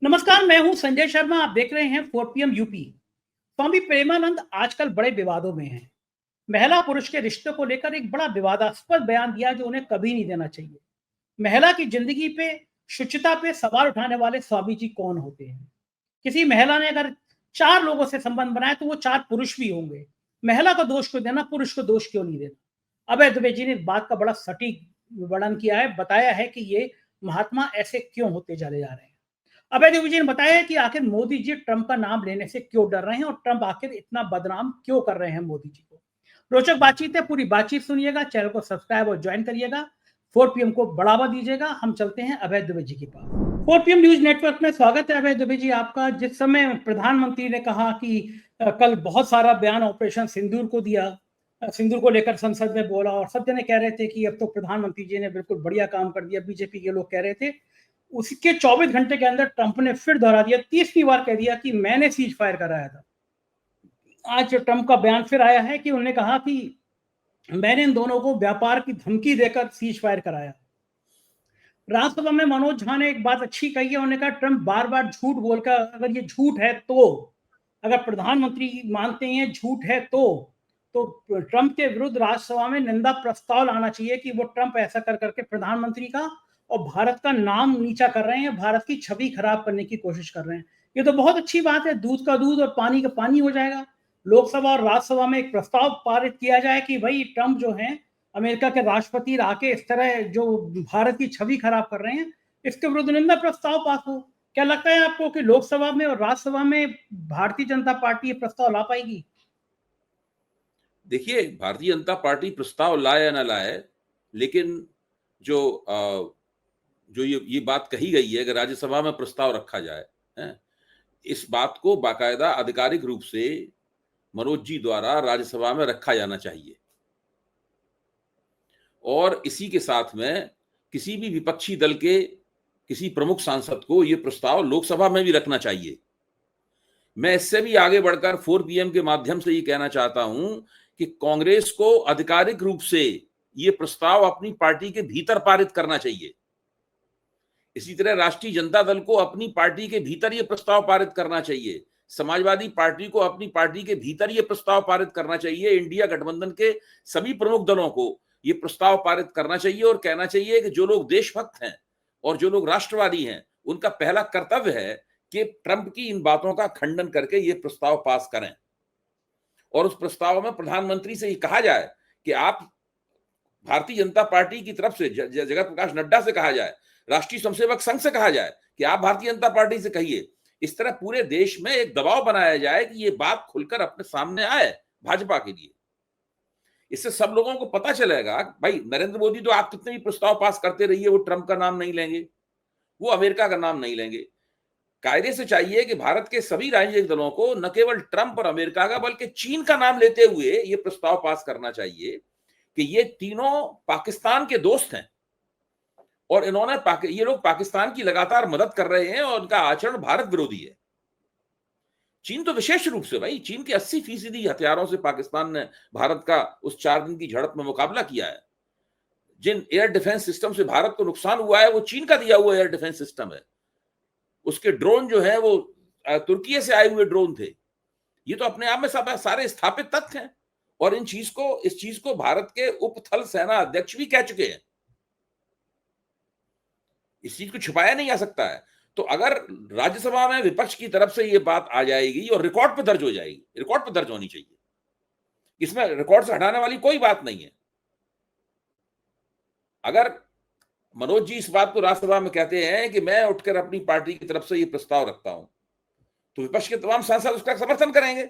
नमस्कार, मैं हूं संजय शर्मा। आप देख रहे हैं 4 PM यूपी। स्वामी प्रेमानंद आजकल बड़े विवादों में हैं। महिला पुरुष के रिश्ते को लेकर एक बड़ा विवादास्पद बयान दिया जो उन्हें कभी नहीं देना चाहिए। महिला की जिंदगी पे, शुचिता पे सवाल उठाने वाले स्वामी जी कौन होते हैं? किसी महिला ने अगर 4 लोगों से संबंध बनाया तो वो 4 पुरुष भी होंगे। महिला को दोष क्यों देना, पुरुष को दोष क्यों नहीं देना? अभय दुबे जी ने इस बात का बड़ा सटीक वर्णन किया है, बताया है कि ये महात्मा ऐसे क्यों होते चले जा रहे हैं। अभय दुबे जी ने बताया है कि आखिर मोदी जी ट्रंप का नाम लेने से क्यों डर रहे हैं और ट्रंप आखिर इतना बदनाम क्यों कर रहे हैं मोदी जी को। रोचक बातचीत है, पूरी बातचीत सुनिएगा। चैनल को सब्सक्राइब और ज्वाइन करिएगा। 4 PM को बढ़ावा दीजिएगा। हम चलते हैं अभय दुबे जी के पास। 4 PM न्यूज नेटवर्क में स्वागत है अभय दुबे जी आपका। जिस समय प्रधानमंत्री ने कहा कि कल बहुत सारा बयान ऑपरेशन सिंदूर को दिया, सिंदूर को लेकर संसद में बोला और सब जने कह रहे थे कि अब तो प्रधानमंत्री जी ने बिल्कुल बढ़िया काम कर दिया, बीजेपी के लोग कह रहे थे। उसके 24 घंटे के अंदर ट्रंप ने फिर दोहरा दिया, तीसरी बार कह दिया कि मैंने सीज फायर कराया था। आज ट्रंप का बयान फिर आया है कि उन्होंने कहा कि मैंने इन दोनों को व्यापार की धमकी देकर सीज फायर कराया। राज्यसभा में मनोज झा ने एक बात अच्छी कही है। उन्होंने कहा ट्रंप बार बार झूठ बोलकर, अगर ये झूठ है तो, अगर प्रधानमंत्री मानते हैं झूठ है तो ट्रंप के विरुद्ध राज्यसभा में निंदा प्रस्ताव लाना चाहिए कि वो ट्रंप ऐसा कर करके प्रधानमंत्री का और भारत का नाम नीचा कर रहे हैं, भारत की छवि खराब करने की कोशिश कर रहे हैं। ये तो बहुत अच्छी बात है, दूध का दूध और पानी का पानी हो जाएगा। लोकसभा और राज्यसभा में एक प्रस्ताव पारित किया जाए कि भाई ट्रंप जो है अमेरिका के राष्ट्रपति आके इस तरह जो भारत की छवि खराब कर रहे हैं, इसके विरुद्ध निंदा प्रस्ताव पास हो। क्या लगता है आपको कि लोकसभा में और राज्यसभा में भारतीय जनता पार्टी ये प्रस्ताव ला पाएगी? देखिए, भारतीय जनता पार्टी प्रस्ताव लाए या ना लाए, लेकिन जो जो ये बात कही गई है कि राज्यसभा में प्रस्ताव रखा जाए, हैं? इस बात को बाकायदा आधिकारिक रूप से मनोज जी द्वारा राज्यसभा में रखा जाना चाहिए और इसी के साथ में किसी भी विपक्षी दल के किसी प्रमुख सांसद को ये प्रस्ताव लोकसभा में भी रखना चाहिए। मैं इससे भी आगे बढ़कर 4 PM के माध्यम से ये कहना चाहता हूं कि कांग्रेस को आधिकारिक रूप से ये प्रस्ताव अपनी पार्टी के भीतर पारित करना चाहिए। इसी तरह राष्ट्रीय जनता दल को अपनी पार्टी के भीतर ये प्रस्ताव पारित करना चाहिए। समाजवादी पार्टी को अपनी पार्टी के भीतर ये प्रस्ताव पारित करना चाहिए। इंडिया गठबंधन के सभी प्रमुख दलों को ये प्रस्ताव पारित करना चाहिए और कहना चाहिए कि जो लोग देशभक्त हैं और जो लोग राष्ट्रवादी हैं, उनका पहला कर्तव्य है कि ट्रंप की इन बातों का खंडन करके ये प्रस्ताव पास करें और उस प्रस्ताव में प्रधानमंत्री से ये कहा जाए कि आप भारतीय जनता पार्टी की तरफ से जगत प्रकाश नड्डा से कहा जाए, राष्ट्रीय स्वयंसेवक संघ से कहा जाए कि आप भारतीय जनता पार्टी से कहिए। इस तरह पूरे देश में एक दबाव बनाया जाए कि ये बात खुलकर अपने सामने आए भाजपा के लिए। इससे सब लोगों को पता चलेगा भाई नरेंद्र मोदी तो आप कितने भी प्रस्ताव पास करते रहिए, वो ट्रंप का नाम नहीं लेंगे, वो अमेरिका का नाम नहीं लेंगे। कायदे से चाहिए कि भारत के सभी राजनीतिक दलों को न केवल ट्रंप और अमेरिका का बल्कि चीन का नाम लेते हुए ये प्रस्ताव पास करना चाहिए कि ये तीनों पाकिस्तान के दोस्त हैं और ये लोग पाकिस्तान की लगातार मदद कर रहे हैं और उनका आचरण भारत विरोधी है। चीन तो विशेष रूप से, भाई चीन के 80% हथियारों से पाकिस्तान ने भारत का उस 4 दिन की झड़प में मुकाबला किया है। जिन एयर डिफेंस सिस्टम से भारत को नुकसान हुआ है वो चीन का दिया हुआ एयर डिफेंस सिस्टम है। उसके ड्रोन जो है वो तुर्की से आए हुए ड्रोन थे। ये तो अपने आप में सब सारे स्थापित तथ्य हैं और इस चीज को भारत के उप थल सेना अध्यक्ष भी कह चुके हैं। इस चीज को छुपाया नहीं जा सकता है। तो अगर राज्यसभा में विपक्ष की तरफ से ये बात आ जाएगी और रिकॉर्ड पे दर्ज हो जाएगी, रिकॉर्ड पे दर्ज होनी चाहिए, इसमें रिकॉर्ड से हटाने वाली कोई बात नहीं है। अगर मनोज जी इस बात को राज्यसभा में कहते हैं कि मैं उठकर अपनी पार्टी की तरफ से ये प्रस्ताव रखता हूं, तो विपक्ष के तमाम सांसद उसका समर्थन करेंगे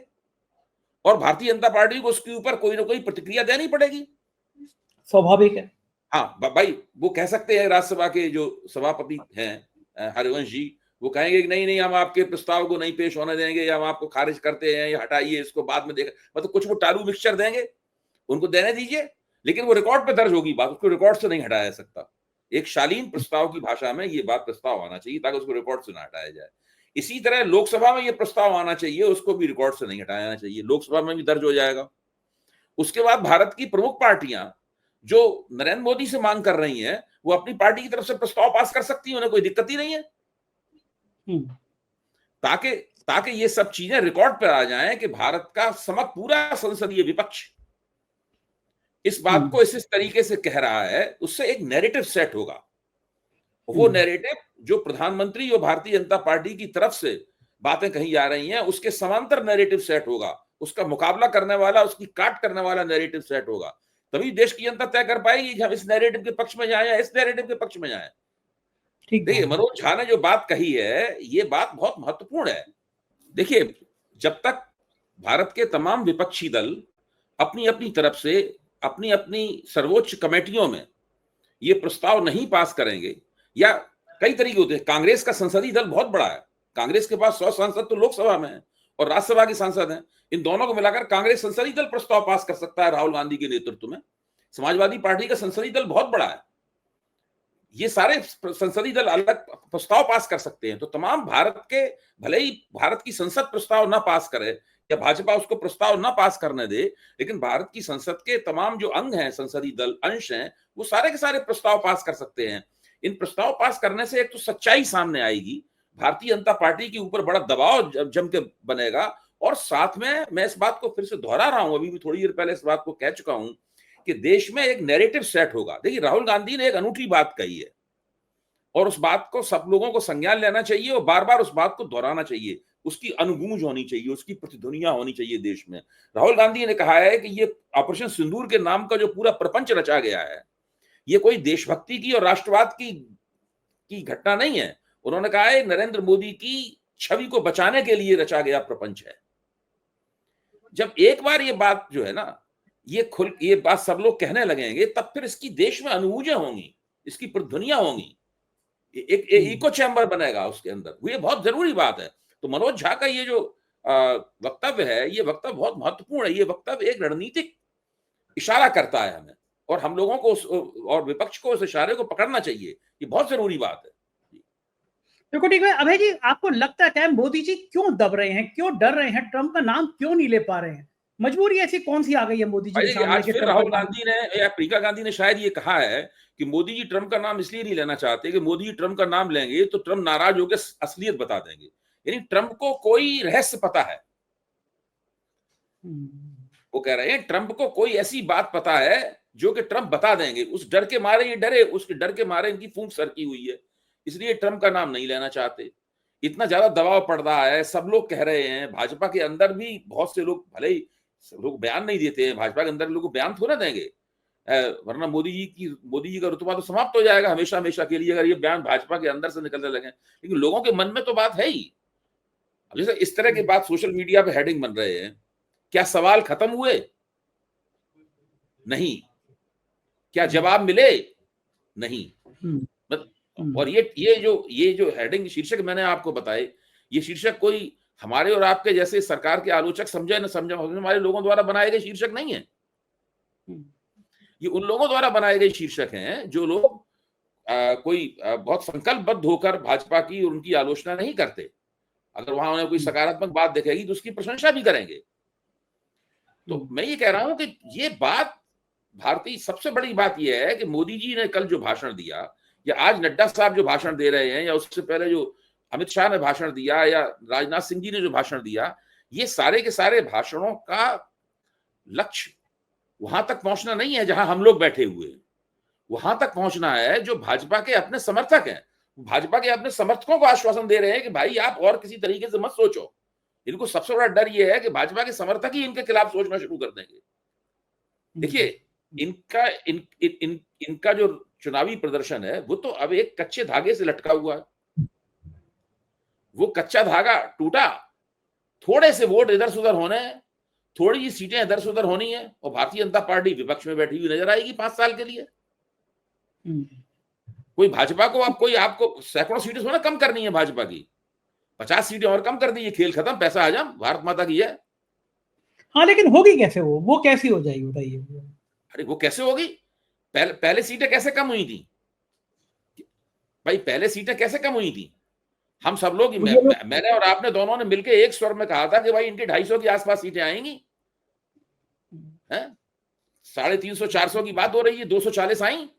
और भारतीय जनता पार्टी को उसके ऊपर कोई ना कोई प्रतिक्रिया देनी पड़ेगी। स्वाभाविक है। हाँ भाई, वो कह सकते हैं, राज्यसभा के जो सभापति हैं हरिवंश जी, वो कहेंगे कि नहीं नहीं हम आपके प्रस्ताव को नहीं पेश होने देंगे या हम आपको खारिज करते हैं या हटाइए इसको, बाद में देखा, मतलब कुछ वो टालू मिक्सचर देंगे, उनको देने दीजिए, लेकिन वो रिकॉर्ड पे दर्ज होगी बात, उसको रिकॉर्ड से नहीं हटाया जा सकता। एक शालीन प्रस्ताव की भाषा में ये बात प्रस्ताव आना चाहिए ताकि उसको रिकॉर्ड से ना हटाया जाए। इसी तरह लोकसभा में ये प्रस्ताव आना चाहिए, उसको भी रिकॉर्ड से नहीं हटाया जाना चाहिए, लोकसभा में भी दर्ज हो जाएगा। उसके बाद भारत की प्रमुख पार्टियां जो नरेंद्र मोदी से मांग कर रही हैं, वो अपनी पार्टी की तरफ से प्रस्ताव पास कर सकती है, उन्हें कोई दिक्कत ही नहीं है। ताकि ताकि ये सब चीजें रिकॉर्ड पर आ जाएं कि भारत का पूरा संसदीय विपक्ष इस बात को इस तरीके से कह रहा है, उससे एक नैरेटिव सेट होगा। वो नैरेटिव जो प्रधानमंत्री और भारतीय जनता पार्टी की तरफ से बातें कही जा रही हैं, उसके समांतर नैरेटिव सेट होगा, उसका मुकाबला करने वाला, उसकी काट करने वाला नैरेटिव सेट होगा। तभी देश की जनता तय कर पाएगी कि हम इस नैरेटिव के पक्ष में जाएं या इस नैरेटिव के पक्ष में जाएं। देखिए, मनोज झा ने जो बात कही है, ये बात बहुत महत्वपूर्ण है। देखिए, जब तक भारत के तमाम विपक्षी दल अपनी अपनी तरफ से अपनी अपनी सर्वोच्च कमेटियों में ये प्रस्ताव नहीं पास करेंगे, या कई तरीके होते हैं। कांग्रेस का संसदीय दल बहुत बड़ा है, कांग्रेस के पास 100 सांसद तो लोकसभा में है और राज्यसभा के सांसद हैं। इन दोनों को मिलाकर कांग्रेस संसदीय दल प्रस्ताव पास कर सकता है राहुल गांधी के नेतृत्व में। समाजवादी पार्टी का संसदीय दल बहुत बड़ा है, ये सारे संसदीय दल अलग प्रस्ताव पास कर सकते हैं। तो तमाम भारत के, भले ही भारत की संसद प्रस्ताव ना पास करे या भाजपा उसको प्रस्ताव ना पास करने दे, लेकिन भारत की संसद के तमाम जो अंग हैं, संसदीय दल अंश हैं, वो सारे के सारे प्रस्ताव पास कर सकते हैं। इन प्रस्ताव पास करने से एक तो सच्चाई सामने आएगी, भारतीय जनता पार्टी के ऊपर बड़ा दबाव जम के बनेगा, और साथ में मैं इस बात को फिर से दोहरा रहा हूं, अभी भी थोड़ी देर पहले इस बात को कह चुका हूं कि देश में एक नैरेटिव सेट होगा। देखिए, राहुल गांधी ने एक अनूठी बात कही है और उस बात को सब लोगों को संज्ञान लेना चाहिए और बार बार उस बात को दोहराना चाहिए, उसकी अनुगूंज होनी चाहिए, उसकी प्रतिध्वनियां होनी चाहिए देश में। राहुल गांधी ने कहा है कि ये ऑपरेशन सिंदूर के नाम का जो पूरा प्रपंच रचा गया है, ये कोई देशभक्ति की और राष्ट्रवाद की घटना नहीं है। उन्होंने कहा है नरेंद्र मोदी की छवि को बचाने के लिए रचा गया प्रपंच है। जब एक बार ये बात जो है ना, ये बात सब लोग कहने लगेंगे, तब फिर इसकी देश में अनुगूंजें होंगी, इसकी प्रतिध्वनियां होंगी, एक इको चैम्बर बनेगा उसके अंदर। ये बहुत जरूरी बात है। तो मनोज झा का ये जो वक्तव्य है, ये वक्तव्य बहुत महत्वपूर्ण है। ये वक्तव्य एक रणनीतिक इशारा करता है हमें, और हम लोगों को और विपक्ष को उस इशारे को पकड़ना चाहिए। ये बहुत जरूरी बात है। देखो, ठीक है अभय जी, आपको लगता है मोदी जी क्यों दब रहे हैं, क्यों डर रहे हैं, ट्रंप का नाम क्यों नहीं ले पा रहे हैं? मजबूरी ऐसी कौन सी आ गई है मोदी जी के सामने? आज फिर राहुल गांधी ने या प्रियंका गांधी ने शायद ये कहा है कि मोदी जी ट्रंप का नाम इसलिए नहीं लेना चाहते कि मोदी जी ट्रंप का नाम लेंगे तो ट्रंप नाराज होकर असलियत बता देंगे। यानी ट्रंप को कोई रहस्य पता है। वो कह रहे हैं ट्रंप को कोई ऐसी बात पता है जो कि ट्रंप बता देंगे। उस डर के मारे ये डरे, उसके डर के मारे इनकी फूंक सरकी हुई है, इसलिए ट्रंप का नाम नहीं लेना चाहते। इतना ज्यादा दबाव पड़ रहा है, सब लोग कह रहे हैं, भाजपा के अंदर भी बहुत से लोग, भले ही लोग बयान नहीं देते हैं, भाजपा के अंदर लोग बयान थोड़ा देंगे, वरना मोदी जी का रुतबा तो समाप्त हो जाएगा हमेशा हमेशा के लिए, अगर ये बयान भाजपा के अंदर से निकलने लगे। लेकिन लोगों के मन में तो बात है ही। अब जैसे इस तरह की बात सोशल मीडिया पे हेडिंग बन रहे हैं, क्या सवाल खत्म हुए? नहीं। क्या जवाब मिले? नहीं। और ये जो हेडिंग शीर्षक मैंने आपको बताए, ये शीर्षक कोई हमारे और आपके जैसे सरकार के आलोचक समझे न समझे हमारे लोगों द्वारा बनाए गए शीर्षक नहीं है। ये उन लोगों द्वारा बनाए गए शीर्षक हैं जो लोग कोई बहुत संकल्पबद्ध होकर भाजपा की और उनकी आलोचना नहीं करते। अगर वहां उन्हें कोई सकारात्मक बात दिखेगी तो उसकी प्रशंसा भी करेंगे। तो मैं ये कह रहा हूं कि ये बात, भारतीय सबसे बड़ी बात यह है कि मोदी जी ने कल जो भाषण दिया, या आज नड्डा साहब जो भाषण दे रहे हैं, या उससे पहले जो अमित शाह ने भाषण दिया, या राजनाथ सिंह जी ने जो भाषण दिया, ये सारे के सारे भाषणों का लक्ष्य वहां तक पहुंचना नहीं है जहां हम लोग बैठे हुए हैं। वहां तक पहुंचना है जो भाजपा के अपने समर्थक हैं। भाजपा के अपने समर्थकों को आश्वासन दे रहे हैं कि भाई आप और किसी तरीके से मत सोचो। इनको सबसे बड़ा डर यह है कि भाजपा के समर्थक ही इनके खिलाफ सोचना शुरू कर देंगे। देखिए, इनका जो चुनावी प्रदर्शन है वो तो अब एक कच्चे धागे से लटका हुआ है। वो कच्चा धागा टूटा, थोड़े से वोट इधर से उधर होने हैं, थोड़ी सी सीटें इधर से उधर होनी है, और भारतीय जनता पार्टी विपक्ष में बैठी हुई नजर आएगी 5 साल के लिए। कोई भाजपा को आपको सैकड़ों सीटें थोड़ा कम करनी है, भाजपा की 50 सीटें और कम कर दी, खेल खत्म, पैसा हजम, भारत माता की है। हाँ, लेकिन होगी कैसे? वो कैसी हो जाएगी बताइए? अरे वो कैसे होगी? पहले सीटें कैसे कम हुई थी भाई? पहले सीटें कैसे कम हुई थी? हम सब लोग, मैंने और आपने दोनों ने मिलकर एक स्वर में कहा था कि भाई इनकी 250 के आसपास सीटें आएंगी। 350 400 की बात हो रही है, 240 आई।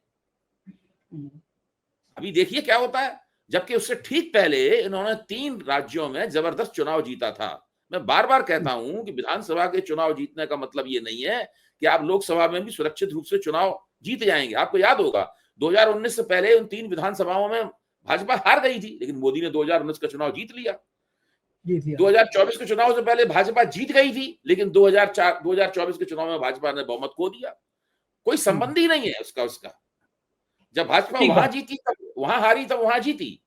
अभी देखिए क्या होता है। जबकि उससे ठीक पहले इन्होंने 3 राज्यों में जबरदस्त चुनाव जीता था। मैं बार बार कहता हूं कि विधानसभा के चुनाव जीतने का मतलब ये नहीं है कि आप लोकसभा में भी सुरक्षित रूप से चुनाव जीत जाएंगे। आपको याद होगा 2019 से पहले उन 3 विधानसभाओं में भाजपा हार गई थी, लेकिन मोदी ने 2019 का चुनाव जीत लिया। 2024 के चुनाव से पहले भाजपा जीत गई थी, लेकिन 2024 के चुनाव में भाजपा ने बहुमत खो दिया। कोई संबंध ही नहीं है उसका। जब भाजपा वहां जीती तब वहां हारी, तब वहां जीती,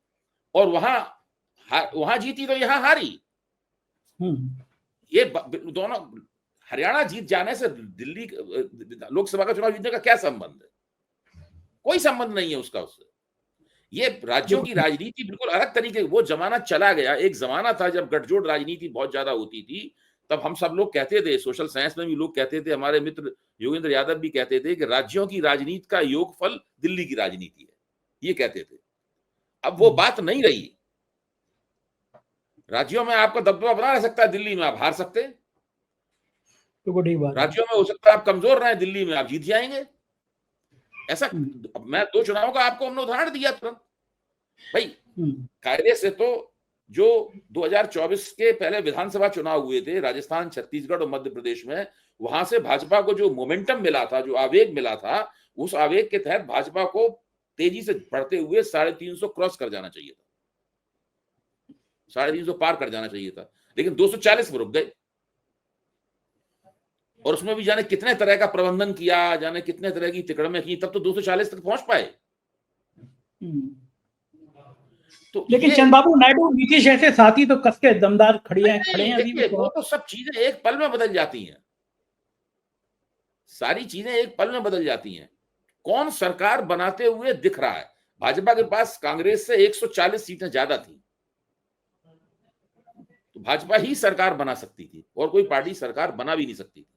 और वहां जीती तो यहां हारी। ये दोनों, हरियाणा जीत जाने से दिल्ली लोकसभा का चुनाव जीतने का क्या संबंध है? कोई संबंध नहीं है उसका उससे। ये राज्यों की राजनीति बिल्कुल अलग तरीके, वो जमाना चला गया। एक जमाना था जब गठजोड़ राजनीति बहुत ज्यादा होती थी, तब हम सब लोग कहते थे, सोशल साइंस में भी लोग कहते थे, हमारे मित्र योगेंद्र यादव भी कहते थे कि राज्यों की राजनीति का योगफल दिल्ली की राजनीति है, ये कहते थे। अब वो बात नहीं रही। राज्यों में आपका दबदबा बना रह सकता है, दिल्ली में आप हार सकते हैं। राज्यों में हो सकता है आप कमजोर रहे, दिल्ली में आप जीत जाएंगे। ऐसा मैं 2 चुनावों का आपको हमने उदाहरण दिया तुरंत। भाई कायदे से तो जो 2024 के पहले विधानसभा चुनाव हुए थे राजस्थान, छत्तीसगढ़ और मध्य प्रदेश में, वहां से भाजपा को जो मोमेंटम मिला था, जो आवेग मिला था, उस आवेग के तहत भाजपा को तेजी से बढ़ते हुए 350 क्रॉस कर जाना चाहिए था, 350 पार कर जाना चाहिए था, लेकिन 240 में रुक गए। और उसमें भी जाने कितने तरह का प्रबंधन किया, जाने कितने तरह की तिकड़में की, तब तो 240 तक पहुंच पाए। तो लेकिन चंद्रबाबू नायडू, नीतीश जैसे साथी तो कस के दमदार खड़े हैं अभी भी। वो तो सब चीजें एक पल में बदल जाती हैं, सारी चीजें एक पल में बदल जाती हैं। कौन सरकार बनाते हुए दिख रहा है? भाजपा के पास कांग्रेस से 140 सीटें ज्यादा थी, तो भाजपा ही सरकार बना सकती थी, और कोई पार्टी सरकार बना भी नहीं सकती थी,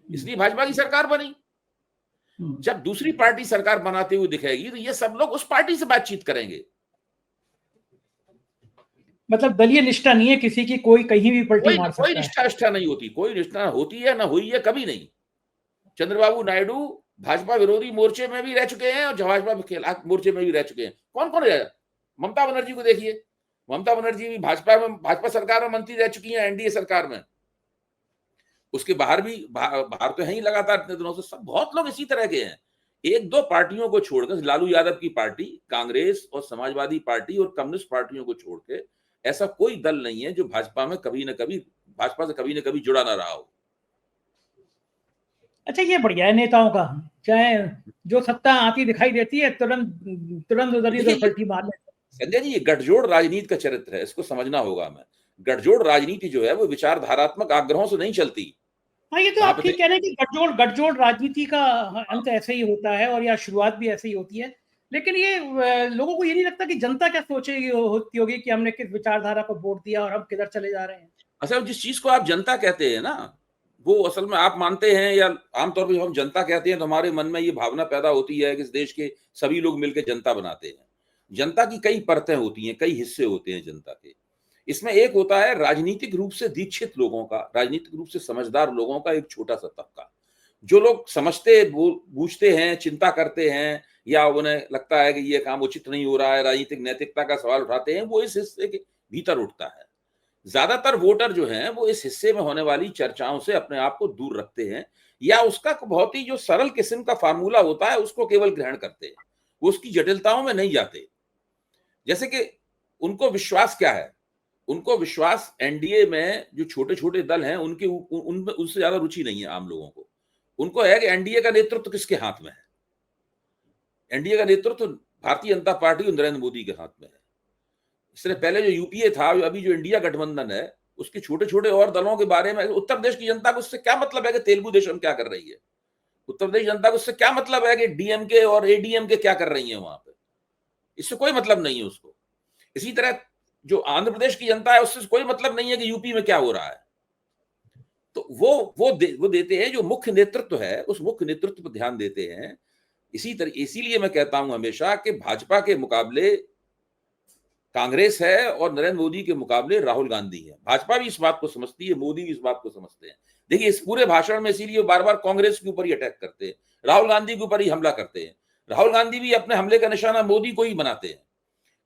इसलिए भाजपा की सरकार बनी। जब दूसरी पार्टी सरकार बनाते हुए दिखेगी तो ये सब लोग उस पार्टी से बातचीत करेंगे। मतलब दलीय निष्ठा नहीं है किसी की, कोई कहीं भी पलटी मार सकता है। कोई निष्ठा नहीं होती, कोई निष्ठा होती है ना हुई है, कभी नहीं। चंद्रबाबू नायडू भाजपा विरोधी मोर्चे में भी रह चुके हैं और भाजपा के खिलाफ मोर्चे में भी रह चुके हैं। कौन कौन रहा? ममता बनर्जी को देखिए, ममता बनर्जी भी भाजपा सरकार में मंत्री रह चुकी हैं, एनडीए सरकार में। उसके बाहर भी, बाहर तो है ही लगातार इतने दिनों से। सब बहुत लोग इसी तरह के हैं। 1-2 पार्टियों को छोड़कर, लालू यादव की पार्टी, कांग्रेस और समाजवादी पार्टी और कम्युनिस्ट पार्टियों को छोड़ के ऐसा कोई दल नहीं है जो भाजपा में कभी न कभी जुड़ा ना रहा हो। अच्छा, ये बढ़िया है नेताओं का, चाहे जो सत्ता आती दिखाई देती है तुरंत उधर इधर पलटी मार लेते। संजय जी, ये गठजोड़ राजनीति का चरित्र है, इसको समझना होगा हमें। गठजोड़ राजनीति जो है वो विचारधारात्मक आग्रहों से नहीं चलती। हाँ, ये तो आप ठीक कह रहे हैं कि गठजोड़ राजनीति का अंत ऐसे ही होता है, और या शुरुआत भी ऐसे ही होती है। लेकिन ये लोगों को ये नहीं लगता कि जनता क्या सोचेगी होती होगी कि हमने किस विचारधारा को वोट दिया और हम किधर चले जा रहे हैं। असल जिस चीज को आप जनता कहते हैं ना, वो असल में आप मानते हैं, या आमतौर पर हम जनता कहते हैं तो हमारे मन में ये भावना पैदा होती है कि इस देश के सभी लोग मिलकर जनता बनाते हैं। जनता की कई परतें होती हैं, कई हिस्से होते हैं जनता के। इसमें एक होता है राजनीतिक रूप से दीक्षित लोगों का, राजनीतिक रूप से समझदार लोगों का एक छोटा सा तबका, जो लोग समझते बूझते हैं, चिंता करते हैं, या उन्हें लगता है कि ये काम उचित नहीं हो रहा है, राजनीतिक नैतिकता का सवाल उठाते हैं, वो इस हिस्से के भीतर उठता है। ज्यादातर वोटर जो हैं वो इस हिस्से में होने वाली चर्चाओं से अपने आप को दूर रखते हैं, या उसका बहुत ही जो सरल किस्म का फार्मूला होता है उसको केवल ग्रहण करते हैं, वो उसकी जटिलताओं में नहीं जाते। जैसे कि उनको विश्वास क्या है? उनको विश्वास एनडीए में जो छोटे छोटे दल हैं उनके उनमें उनसे ज्यादा रुचि नहीं है आम लोगों को। उनको है कि एनडीए का नेतृत्व किसके हाथ में है? एनडीए का नेतृत्व भारतीय जनता पार्टी और नरेंद्र मोदी के हाथ में है। इससे पहले जो यूपीए था, अभी जो इंडिया गठबंधन है, उसके छोटे छोटे और दलों के बारे में उत्तर प्रदेश की जनता को उससे क्या मतलब है कि तेलुगु देशम क्या कर रही है? उत्तर प्रदेश जनता को उससे क्या मतलब है कि डीएमके और एडीएमके क्या कर रही है वहां पे? इससे कोई मतलब नहीं है उसको। इसी तरह जो आंध्र प्रदेश की जनता है उससे कोई मतलब नहीं है कि यूपी में क्या हो रहा है। तो वो देते हैं, जो मुख्य नेतृत्व है उस मुख्य नेतृत्व पर ध्यान देते हैं। इसीलिए मैं कहता हूं हमेशा कि भाजपा के मुकाबले कांग्रेस है और नरेंद्र मोदी के मुकाबले राहुल गांधी है। भाजपा भी इस बात को समझती है, मोदी भी इस बात को समझते हैं। देखिए इस पूरे भाषण में इसीलिए बार बार कांग्रेस के ऊपर ही अटैक करते हैं, राहुल गांधी के ऊपर ही हमला करते हैं। राहुल गांधी भी अपने हमले का निशाना मोदी को ही बनाते हैं।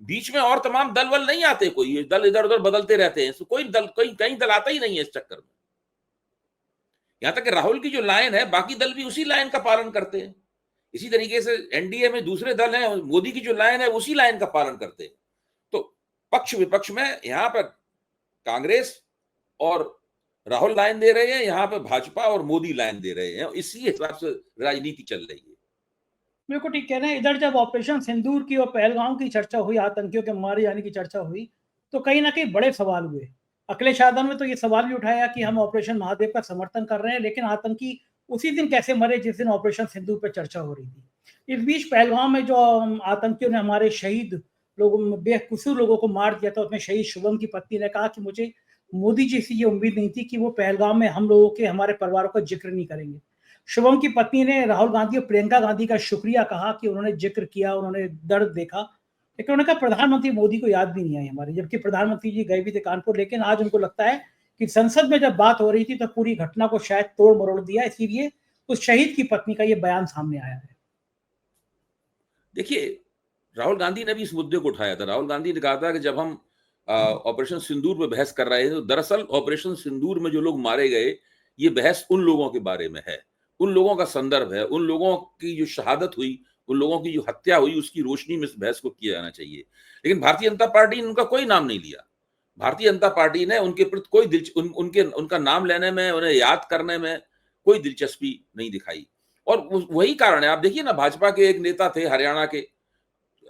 बीच में और तमाम दल वल नहीं आते, कोई ये दल इधर उधर बदलते रहते हैं, कोई दल कहीं दल आता ही नहीं है इस चक्कर में। यहां तक कि राहुल की जो लाइन है, बाकी दल भी उसी लाइन का पालन करते हैं। इसी तरीके से एनडीए में दूसरे दल हैं, मोदी की जो लाइन है उसी लाइन का पालन करते हैं। तो पक्ष विपक्ष में यहां पर कांग्रेस और राहुल लाइन दे रहे हैं, यहां पर भाजपा और मोदी लाइन दे रहे हैं। इसी हिसाब से राजनीति चल रही है। बिल्कुल ठीक कह रहे हैं। इधर जब ऑपरेशन सिंदूर की और पहलगाम की चर्चा हुई, आतंकियों के मारे जाने की चर्चा हुई, तो कहीं ना कहीं बड़े सवाल हुए। अखिलेश यादव ने तो ये सवाल भी उठाया कि हम ऑपरेशन महादेव का समर्थन कर रहे हैं, लेकिन आतंकी उसी दिन कैसे मरे जिस दिन ऑपरेशन सिंदूर पर चर्चा हो रही थी। इस बीच पहलगाम में जो आतंकियों ने हमारे शहीद लोगों, बेकसूर लोगों को मार दिया था, उसमें शहीद शुभम की पत्नी ने कहा कि मुझे मोदी जी से ये उम्मीद नहीं थी कि वो पहलगाम में हम लोगों के, हमारे परिवारों का जिक्र नहीं करेंगे। शुभम की पत्नी ने राहुल गांधी और प्रियंका गांधी का शुक्रिया कहा कि उन्होंने जिक्र किया, उन्होंने दर्द देखा, लेकिन उन्होंने कहा प्रधानमंत्री मोदी को याद भी नहीं आई हमारी, जबकि प्रधानमंत्री जी गए भी थे कानपुर। लेकिन आज उनको लगता है कि संसद में जब बात हो रही थी तो पूरी घटना को शायद तोड़ मरोड़ दिया, इसीलिए उस शहीद की पत्नी का ये बयान सामने आया है। देखिए, राहुल गांधी ने भी इस मुद्दे को उठाया था। राहुल गांधी ने कहा था कि जब हम ऑपरेशन सिंदूर में बहस कर रहे थे, तो दरअसल ऑपरेशन सिंदूर में जो लोग मारे गए, ये बहस उन लोगों के बारे में है, उन लोगों का संदर्भ है, उन लोगों की जो शहादत हुई, उन लोगों की जो हत्या हुई, उसकी रोशनी में इस बहस को किया जाना चाहिए। लेकिन भारतीय जनता पार्टी ने उनका कोई नाम नहीं लिया। भारतीय जनता पार्टी ने उनके प्रति कोई उनका नाम लेने में, उन्हें याद करने में कोई दिलचस्पी नहीं दिखाई। और वही कारण है, आप देखिए ना, भाजपा के एक नेता थे हरियाणा के,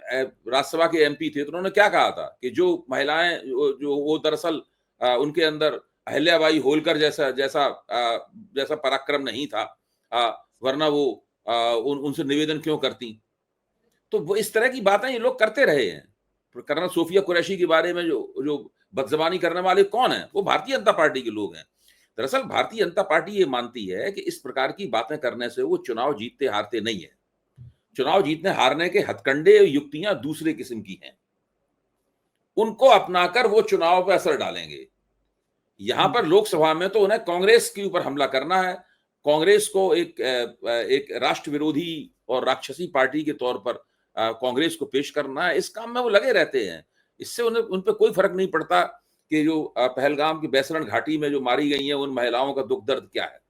राज्यसभा के एमपी थे, तो उन्होंने क्या कहा था कि जो महिलाएं जो वो दरअसल उनके अंदर अहिल्याबाई होलकर जैसा पराक्रम नहीं था, वरना वो उनसे निवेदन क्यों करती। तो वो इस तरह की बातें ये लोग करते रहे हैं। कर्नल सोफिया कुरैशी के बारे में जो बदजबानी करने वाले कौन है, वो भारतीय जनता पार्टी के लोग हैं। दरअसल भारतीय जनता पार्टी ये मानती है कि इस प्रकार की बातें करने से वो चुनाव जीतते हारते नहीं है। चुनाव जीतने हारने के हथकंडे युक्तियां दूसरे किस्म की हैं, उनको अपनाकर वो चुनाव पर असर डालेंगे। यहां पर लोकसभा में तो उन्हें कांग्रेस के ऊपर हमला करना है, कांग्रेस को एक राष्ट्र विरोधी और राक्षसी पार्टी के तौर पर कांग्रेस को पेश करना है। इस काम में वो लगे रहते हैं। इससे उन्हें उन पर कोई फर्क नहीं पड़ता कि जो पहलगाम की बैसरण घाटी में जो मारी गई हैं उन महिलाओं का दुख दर्द क्या है।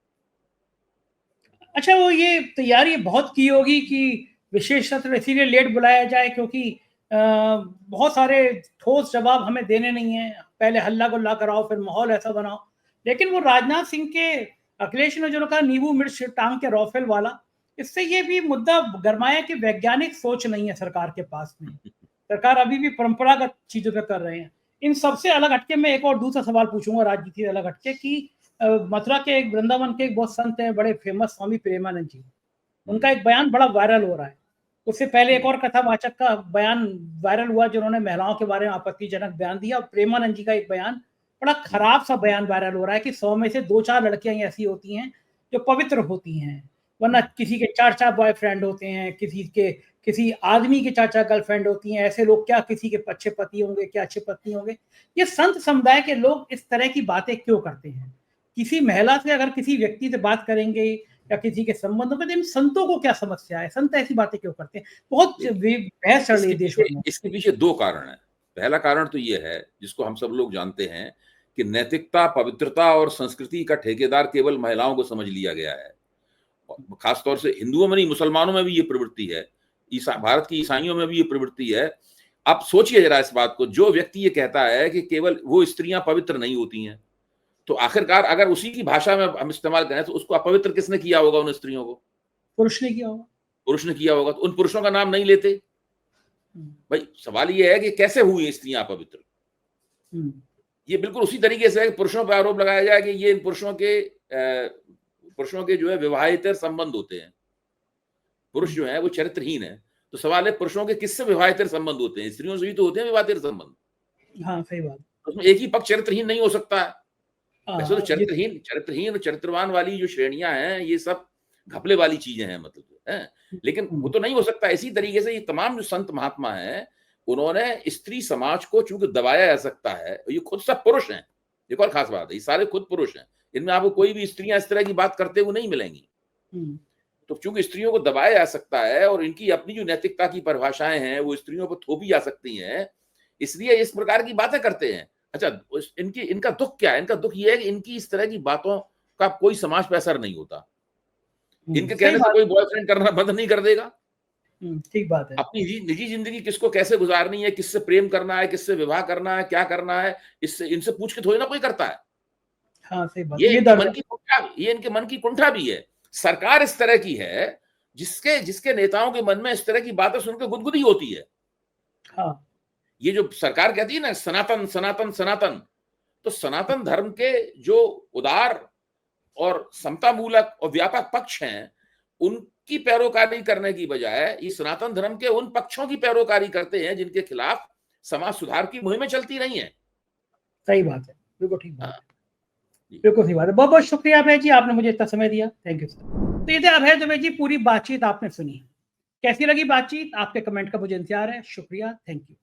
अच्छा, वो ये तैयारी बहुत की होगी कि विशेष सत्र इसीलिए लेट बुलाया जाए क्योंकि बहुत सारे ठोस जवाब हमें देने नहीं है, पहले हल्ला गुल्ला कराओ फिर माहौल ऐसा बनाओ। लेकिन वो राजनाथ सिंह के, अखिलेश ने जो कहा नींबू मिर्च टांग के राफेल वाला, इससे ये भी मुद्दा गरमाया कि वैज्ञानिक सोच नहीं है सरकार के पास में। सरकार अभी भी परंपरागत चीजों पे कर रहे हैं। इन सबसे अलग हटके मैं एक और दूसरा सवाल पूछूंगा राजनीति से अलग हटके कि मथुरा के एक, वृंदावन के एक बहुत संत हैं, बड़े फेमस स्वामी प्रेमानंद जी, उनका एक बयान बड़ा वायरल हो रहा है। उससे पहले एक और कथावाचक का बयान वायरल हुआ जिन्होंने महिलाओं के बारे में आपत्तिजनक बयान दिया। प्रेमानंद जी का एक बयान, बड़ा खराब सा बयान वायरल हो रहा है कि 100 में से 2-4 लड़कियां ऐसी होती हैं जो पवित्र होती हैं, वरना किसी के 4-4 बॉयफ्रेंड होते हैं, किसी आदमी के 4-4 गर्लफ्रेंड होती हैं। ऐसे लोग क्या किसी के अच्छे पति होंगे, क्या अच्छे पत्नी होंगे। ये संत समुदाय के लोग इस तरह की बातें क्यों करते हैं? किसी महिला से अगर किसी व्यक्ति से बात करेंगे या किसी के संबंधों में, तो इन संतों को क्या समस्या है? संत ऐसी बातें क्यों करते हैं? बहुत बहस चल रही है देश में। इसके पीछे 2 कारण है। पहला कारण तो ये है, जिसको हम सब लोग जानते हैं, कि नैतिकता, पवित्रता और संस्कृति का ठेकेदार केवल महिलाओं को समझ लिया गया है। खासतौर से हिंदुओं में नहीं, मुसलमानों में भी ये प्रवृत्ति है, भारत की ईसाइयों में भी ये प्रवृत्ति है। आप सोचिए जरा इस बात को, जो व्यक्ति ये कहता है कि केवल वो स्त्रियां पवित्र नहीं होती हैं, तो आखिरकार अगर उसी की भाषा में हम इस्तेमाल करें तो उसको अपवित्र किसने किया होगा? उन स्त्रियों को पुरुष ने किया होगा। पुरुष ने किया होगा। तो उन पुरुषों का नाम नहीं लेते। भाई सवाल ये है कि कैसे हुई स्त्रियां अपवित्र? ये बिल्कुल उसी तरीके से पुरुषों पर आरोप लगाया जाए कि ये इन पुरुषों के जो है विवाहितर संबंध होते हैं, पुरुष जो है वो चरित्रहीन है। तो सवाल है, पुरुषों के किससे विवाहितर संबंध होते हैं? स्त्रियों से ही तो होते हैं विवाहितर संबंध। हाँ, सही बात। उसमें एक ही पक्ष चरित्रहीन नहीं हो सकता है। वैसे तो ये चरित्रहीन चरित्रवान वाली जो श्रेणियां हैं, ये सब घपले वाली चीजें हैं, मतलब है, लेकिन वो तो नहीं हो सकता। इसी तरीके से ये तमाम जो संत महात्मा हैं, उन्होंने स्त्री समाज को चूंकि दबाया जा सकता है, ये खुद सब पुरुष हैं। एक और खास बात है, ये सारे खुद पुरुष हैं, इनमें आपको कोई भी स्त्रियां इस तरह की बात करते हुए नहीं मिलेंगी। तो चूंकि स्त्रियों को दबाया जा सकता है और इनकी अपनी जो नैतिकता की परिभाषाएं हैं वो स्त्रियों पर थोपी जा सकती हैं, इसलिए इस प्रकार की बातें करते हैं। अच्छा, इनका दुख क्या है? इनका दुख ये है कि इनकी इस तरह की बातों का कोई समाज पे असर नहीं होता। इनके कहने से कोई बॉयफ्रेंड करना बंद नहीं कर देगा। ठीक बात है। अपनी निजी जिंदगी किसको कैसे गुजारनी है, किससे प्रेम करना है, किससे विवाह करना है, क्या करना है, इससे इनसे पूछ के थोड़ी ना कोई करता है। हाँ, सही बात। ये इनके मन की कुंठा भी है। सरकार इस तरह की है जिसके नेताओं के मन में इस तरह की बातें सुनकर गुदगुदी होती है। हाँ। ये जो सरकार कहती है ना सनातन सनातन सनातन, तो सनातन धर्म के जो उदार और समता मूलक और व्यापक पक्ष हैं, उनकी पैरोकारी करने की बजाय ये सनातन धर्म के उन पक्षों की पैरोकारी करते हैं जिनके खिलाफ समाज सुधार की मुहिमें चलती रही हैं। सही बात है, बिल्कुल ठीक बात है, बिल्कुल सही बात है। बहुत बहुत शुक्रिया अभय जी, आपने मुझे इतना समय दिया। Thank you sir. तो ये थे अभय दुबे जी, पूरी बातचीत आपने सुनी। कैसी लगी बातचीत? आपके कमेंट का मुझे इंतजार है। शुक्रिया, थैंक यू।